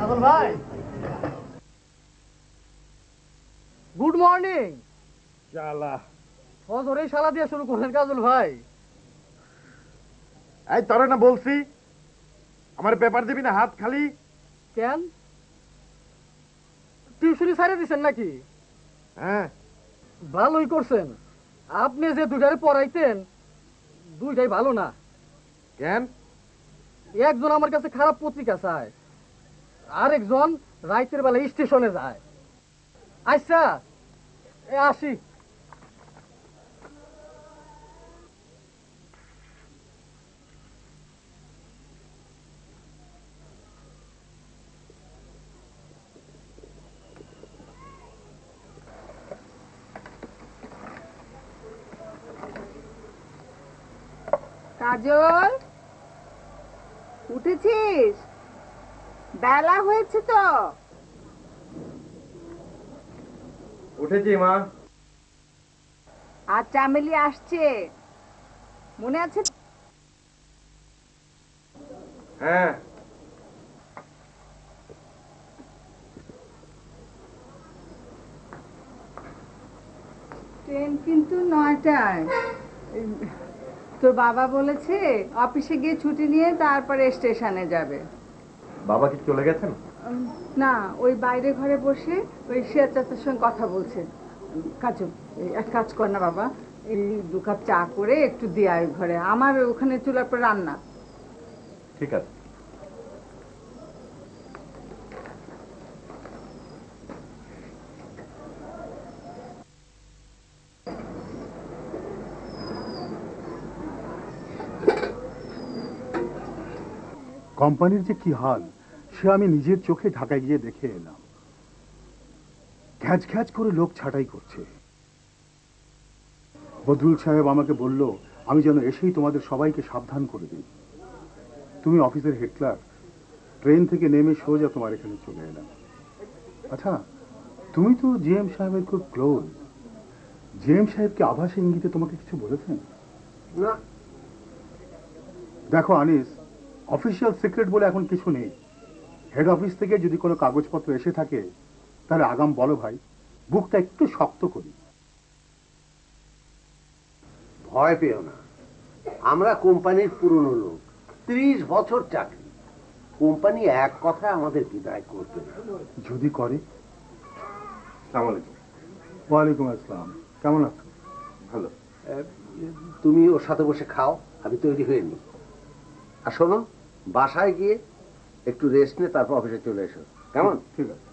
কাজল ভাই, good morning. শালা ফজরেই শালা দিয়ে শুরু করলেন কাজল ভাই। এই তোরে না বলছি আমার পেপার দিবি না হাত খালি। কেন, টিউশনি ছাড়িয়ে দিচ্ছেন নাকি? হ্যাঁ ভালোই করছেন। আপনি যে দুইটারে পড়াইতেন, দুইটাই ভালো না। কেন? একজন আমার কাছে খারাপ পত্রিকা চায়, আরেকজন রাইতের বেলা স্টেশনে যায়। আচ্ছা, আসি। কাজল, উঠেছিস? বেলা হয়েছে তো। উঠেছি মা। আর চামেলি আসছে, মনে আছে? হ্যাঁ ট্রেন কিন্তু 9টায়। তোর বাবা বলেছে অফিসে গিয়ে ছুটি নিয়ে তারপরে স্টেশনে যাবে। বাবা কি চলে গেছেন? না, ওই বাইরে ঘরে বসে ওই শেয়ার চাচার সঙ্গে কথা বলছে। কাজল, এক কাজ কর না বাবা, এই 2 কাপ চা করে একটু দিয়ে আয় ঘরে, আমার ওখানে চুলার পর রান্না। ঠিক আছে। কোম্পানির যে কি হাল সে আমি নিজের চোখে ঢাকায় গিয়ে দেখে এলাম। ঘ্যাচ ঘ্যাচ করে লোক ছাঁটাই করছে। বদরুল সাহেব আমাকে বলল আমি যেন এসেই তোমাদের সবাইকে সাবধান করে দিই। তুমি অফিসের হেড ক্লার্ক, ট্রেন থেকে নেমে সোজা তোমার এখানে চলে এলাম। আচ্ছা, তুমি তো জিএম সাহেবের খুব ক্লোজ। জিএম সাহেবকে আভাসে ইঙ্গিতে তোমাকে কিছু বলেছেন? না। দেখো আনিস, অফিসিয়াল সিক্রেট বলে এখন কিছু নেই। হেড অফিস থেকে যদি কোনো কাগজপত্র এসে থাকে তাহলে আগাম বলো ভাই, বুকটা একটু শক্ত করি। ভয় পেও না, আমরা কোম্পানির পুরনো লোক, 30 বছর চাকরি। কোম্পানি এক কথা আমাদের বিদায় করবে না। যদি করে? আসসালামু আলাইকুম। ওয়ালাইকুম আসসালাম, কেমন আছো? ভালো। তুমি ওর সাথে বসে খাও, আমি তৈরি হয়ে নি। আর শোনো, বাসায় গিয়ে একটু রেস্ট নিয়ে তারপর অফিসে চলে এসো, কেমন? ঠিক আছে।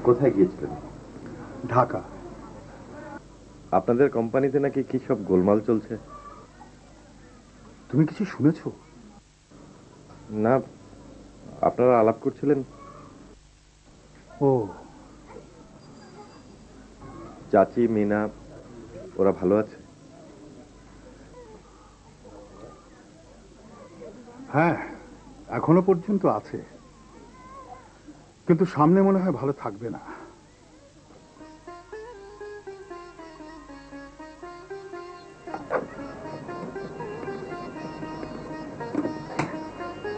কোথায় গিয়েছিলেন? ঢাকা। আপনাদের কোম্পানিতে নাকি কি সব গোলমাল চলছে? তুমি কিছু শুনেছো? না, আপনারা আলাপ করছিলেন। ও, চাচি মিনা ওরা ভালো আছে? হ্যাঁ, এখনো পর্যন্ত আছে, কিন্তু সামনে মনে হয় ভালো থাকবে না।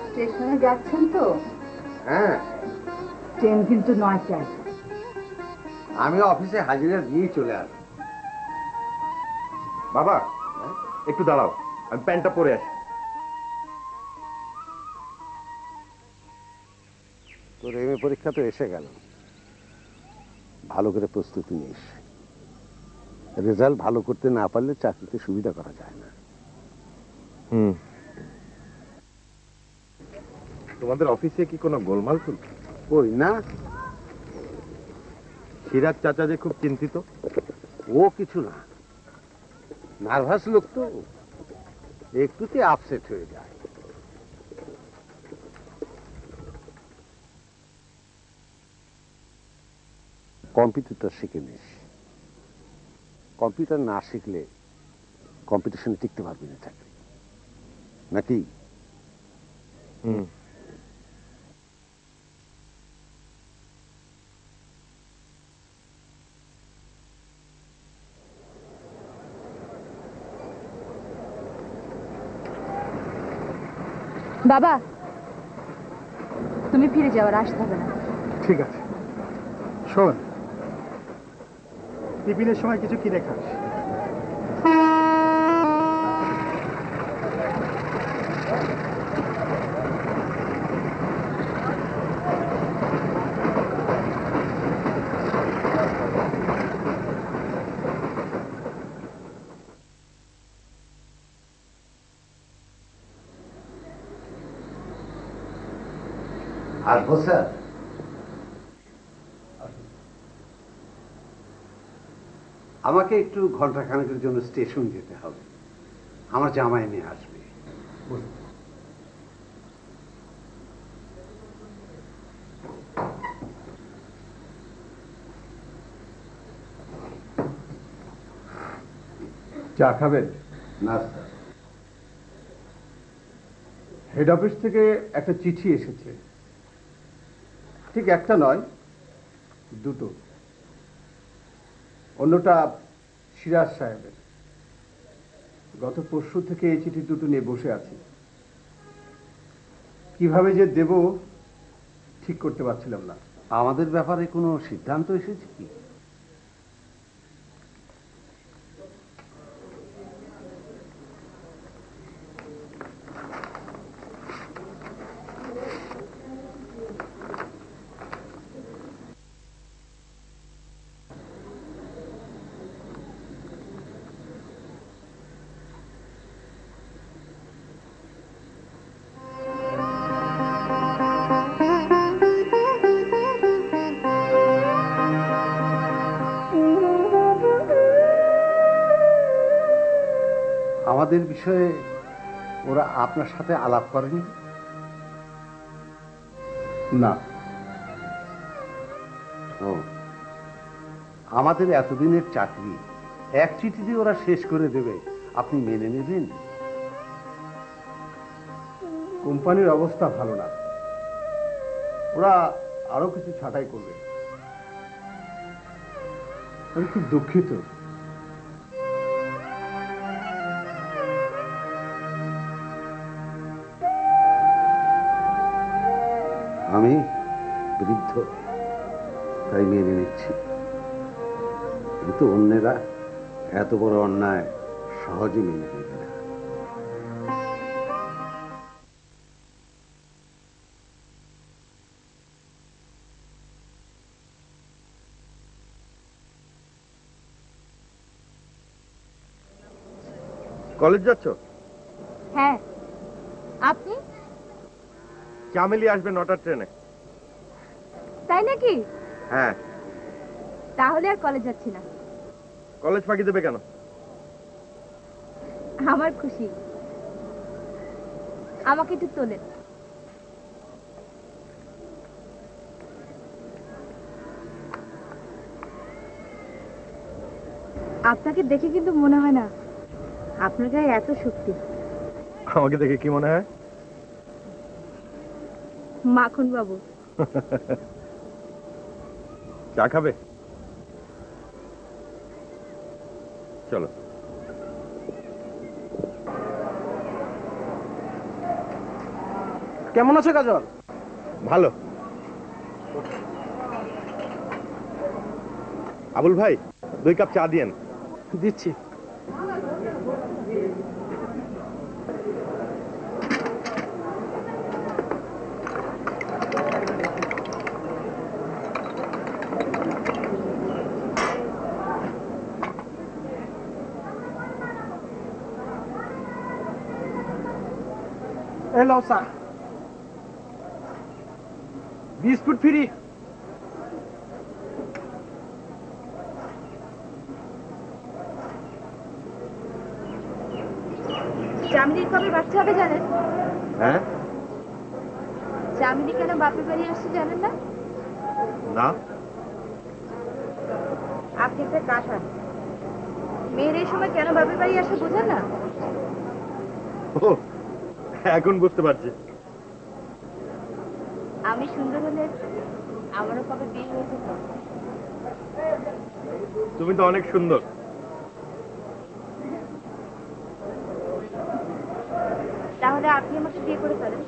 স্টেশনে যাচ্ছেন তো? হ্যাঁ, ট্রেন কিন্তু 9টায়। আমি অফিসে হাজিরা দিয়ে চলে আসবো। বাবা একটু দাঁড়াও, আমি প্যান্টটা পরে আসি। তোর এমএ পরীক্ষা তো এসে গেল, ভালো করে প্রস্তুতি নিস। রেজাল্ট ভালো করতে না পারলে চাকরিতে সুবিধা করা যায় না। তোমাদের অফিসে কি কোনো গোলমাল চলছে? ওই না, সিরাজ চাচা যে খুব চিন্তিত। ও কিছু না, নার্ভাস লোক তো, একটুতে আপসেট হয়ে যায়। কম্পিউটারটা শিখে নিস, কম্পিউটার না শিখলে কম্পিটিশনে টিকতে পারবি না চাকরি, নাকি? বাবা, তুমি ফিরে যাওয়ার আসতে হবে না। ঠিক আছে, শোন, টিফিনের সময় কিছু কিনে খাস। আসবো স্যার? আমাকে একটু ঘন্টাখানেকের জন্য স্টেশন যেতে হবে, আমার জামাই নিয়ে আসবে। চা খাবেন? না স্যার। হেড অফিস থেকে একটা চিঠি এসেছে, ঠিক একটা নয়, দুটো। অন্যটা সিরাজ সাহেবের। গত পরশু থেকে এই চিঠি দুটো নিয়ে বসে আছি, কিভাবে যে দেব ঠিক করতে পারছিলাম না। আমাদের ব্যাপারে কোনো সিদ্ধান্ত এসেছে কি? আমাদের বিষয়ে ওরা আপনার সাথে আলাপ করেনি? না। ও, আমাদের এতদিনের চাকরি এক চিঠিতে ওরা শেষ করে দেবে, আপনি মেনে নেবেন? কোম্পানির অবস্থা ভালো না, ওরা আরো কিছু ছাঁটাই করবে। আমি খুব দুঃখিত। আমি বৃদ্ধ, তাই মেনে নিচ্ছি, কিন্তু অন্যেরা এত বড় অন্যায় সহজে মেনে নেবে না। কলেজ যাচ্ছ? হ্যাঁ, আপনি? চামেলি আসবে 9টার ট্রেনে। তাই নাকি? হ্যাঁ। তাহলে আর কলেজ যাচ্ছি না। কলেজ ফাঁকি দেবে কেন? আমার খুশি। আমাকে একটু তোলেন। আপনাকে দেখে কিন্তু মনে হয় না আপনার গায়ে এত শক্তি। আমাকে দেখে কি মনে হয়? মাখন বাবু। চা খাবে? চলো। কেমন আছে কাজল? ভালো। আবুল ভাই, 2 কাপ চা দিয়েন। দিচ্ছি। এলো চা, বিস্কুট ফ্রি। চামড়ির কবে বাচ্চা হবে জানেন? হ্যাঁ? চামড়ি কেন বাপের বাড়ি আসছে জানেন না? না। আপনি একটা কাঁঠাল, মেয়ের এই সময় কেন বাপের বাড়ি আসে বোঝেন না? ও, এখন বুঝতে পারছি। আমি সুন্দর হলে আমারও কবে বিয়ে হয়ে যেত। তুমি তো অনেক সুন্দর। তাহলে আপনি আমাকে বিয়ে করে ফেলেন।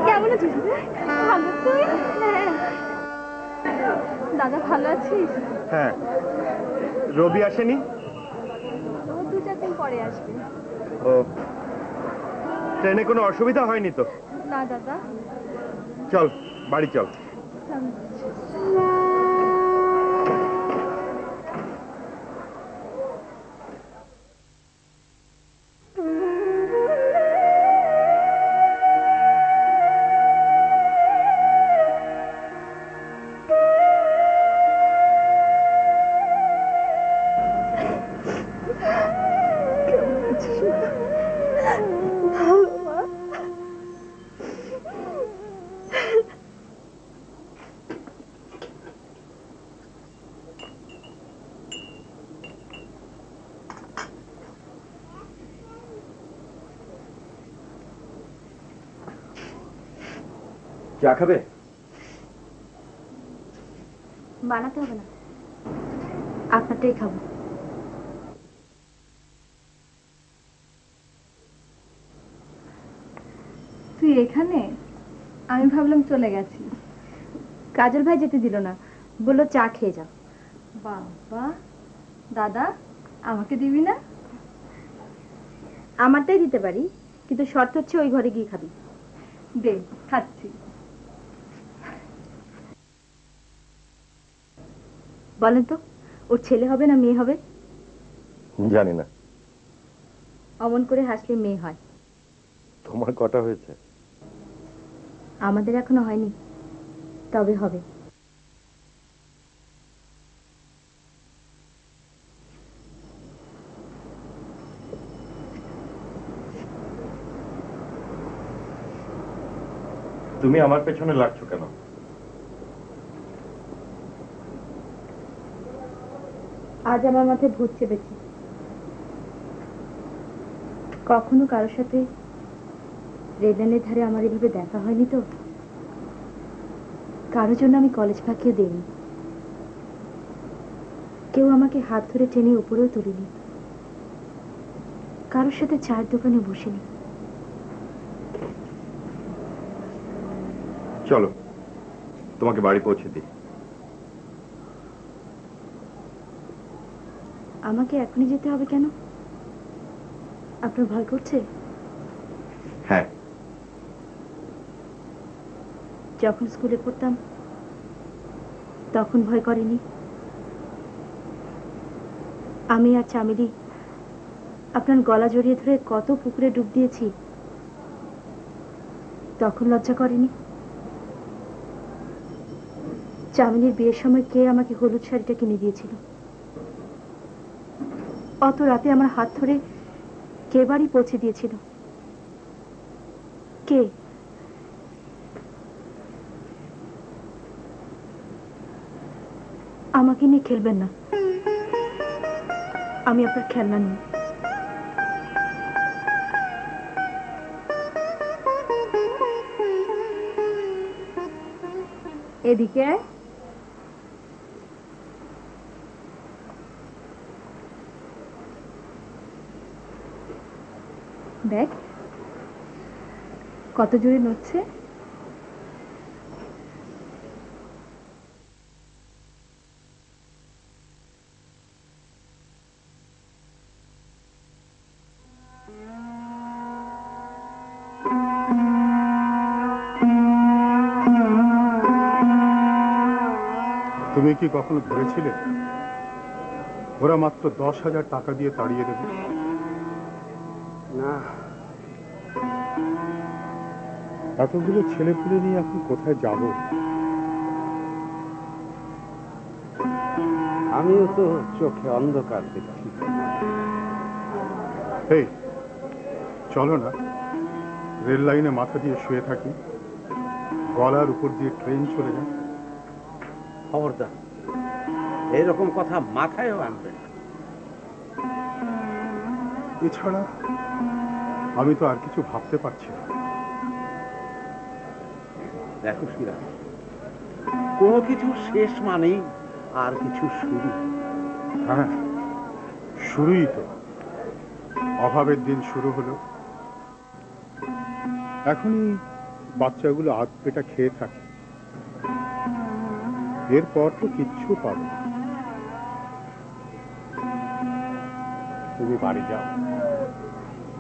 কেমন আছিস? ভালো তুই? দাদা ভালো আছিস? হ্যাঁ, রবি আসেনি? ও 2-4 দিন পরে আসবে। ও, ট্রেনে কোনো অসুবিধা হয়নি তো? না দাদা। চল বাড়ি চল। চা খাবে? বানাতে হবে না, আপনারটাই খাবো। তুই এখানে? আমি ভাবলাম চলে গেছি। কাজল ভাই যেতে দিল না, বললো চা খেয়ে যাও। বাবা, দাদা আমাকে দিবি না? আমারটাই দিতে পারি, কিন্তু শর্ত হচ্ছে ওই ঘরে গিয়ে খাবি। দে, খাচ্ছি। বলেন তো, ওর ছেলে হবে না মেয়ে হবে? জানি না। অমন করে হাসলে মেয়ে হয়। তোমার কটা হয়েছে? আমাদের এখনো হয়নি, তবে হবে। তুমি আমার পেছনে লাগছো কেন? আজ আমার মাথায় ভূত চেপেছে। কখনো কারোর সাথে রেললাইনের ধারে আমার এভাবে দেখা হয়নি তো। কারোর জন্য আমি কলেজ ফাঁকিও দিইনি, কেউ আমাকে হাত ধরে টেনে উপরেও তুলিনি, কারোর সাথে চায়ের দোকানে বসিনি। চলো তোমাকে বাড়ি পৌঁছে দিই। আমাকে এখনই যেতে হবে কেন? আপনার ভয় করছে? হ্যাঁ, যখন স্কুলে পড়তাম তখন ভয় করেনি? আমি আর চামেলি আপনার গলা জড়িয়ে ধরে কত পুকুরে ডুব দিয়েছি, তখন লজ্জা করেনি? চামেলির বিয়ের সময় কে আমাকে হলুদ শাড়িটা কিনে দিয়েছিল? অত রাতে আমার হাত ধরে কে বাড়ি পৌঁছে দিয়েছিল? কে? আমাকে নিয়ে খেলবেন না, আমি আপনার খেলনা নই। এদিকে আয়। দেখ কত জোরে নড়ছে। তুমি কি কখনো ভেবেছিলে ওরা মাত্র 10,000 টাকা দিয়ে তাড়িয়ে দেবে? না, এতগুলো ছেলেপুলে নিয়ে এখন কোথায় যাব? আমিও তো চোখে অন্ধকার দেখছি। এই চলো না, রেল লাইনে মাথা দিয়ে শুয়ে থাকি, গলার উপর দিয়ে ট্রেন চলে যায়। খবরদার, এরকম কথা মাথায়ও আনবে না। এছাড়া আমি তো আর কিছু ভাবতে পারছি না। দেখো সিরাজ, কোনো কিছু শেষ মানেই আর কিছু শুরু। হ্যাঁ, শুরুই তো। অভাবের দিন শুরু হলো, এখনই বাচ্চাগুলো আধ পেটা খেয়ে থাকে, এরপর তো কিচ্ছু পাবে না। তুমি বাড়ি যাও,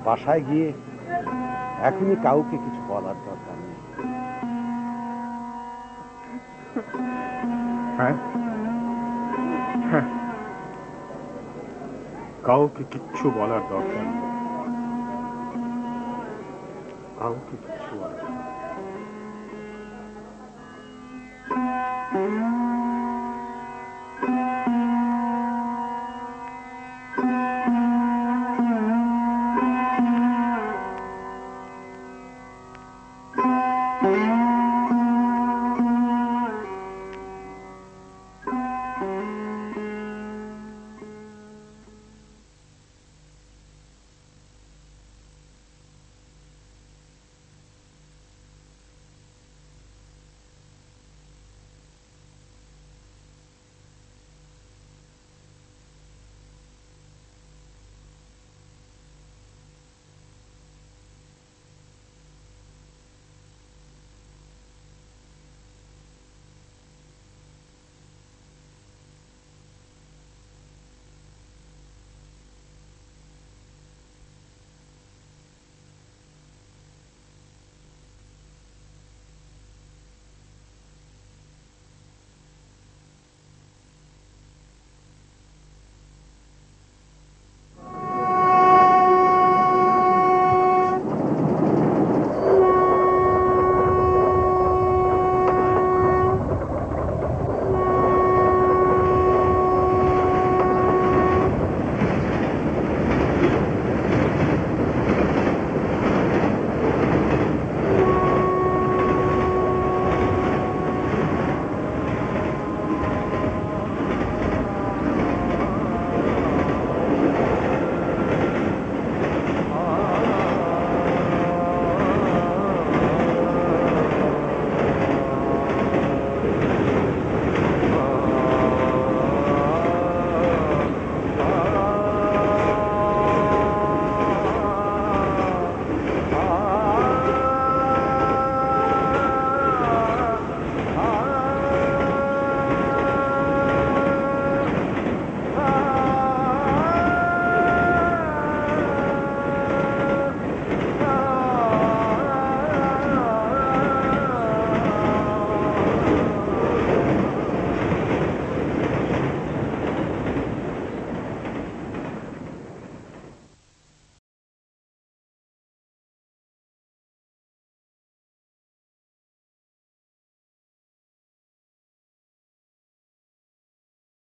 বাসায় গিয়ে এখনই কাউকে কিছু বলার দরকার নেই। হ্যাঁ হ্যাঁ, কাউকে কিচ্ছু বলার দরকার নেই, কাউকে কিচ্ছু বলার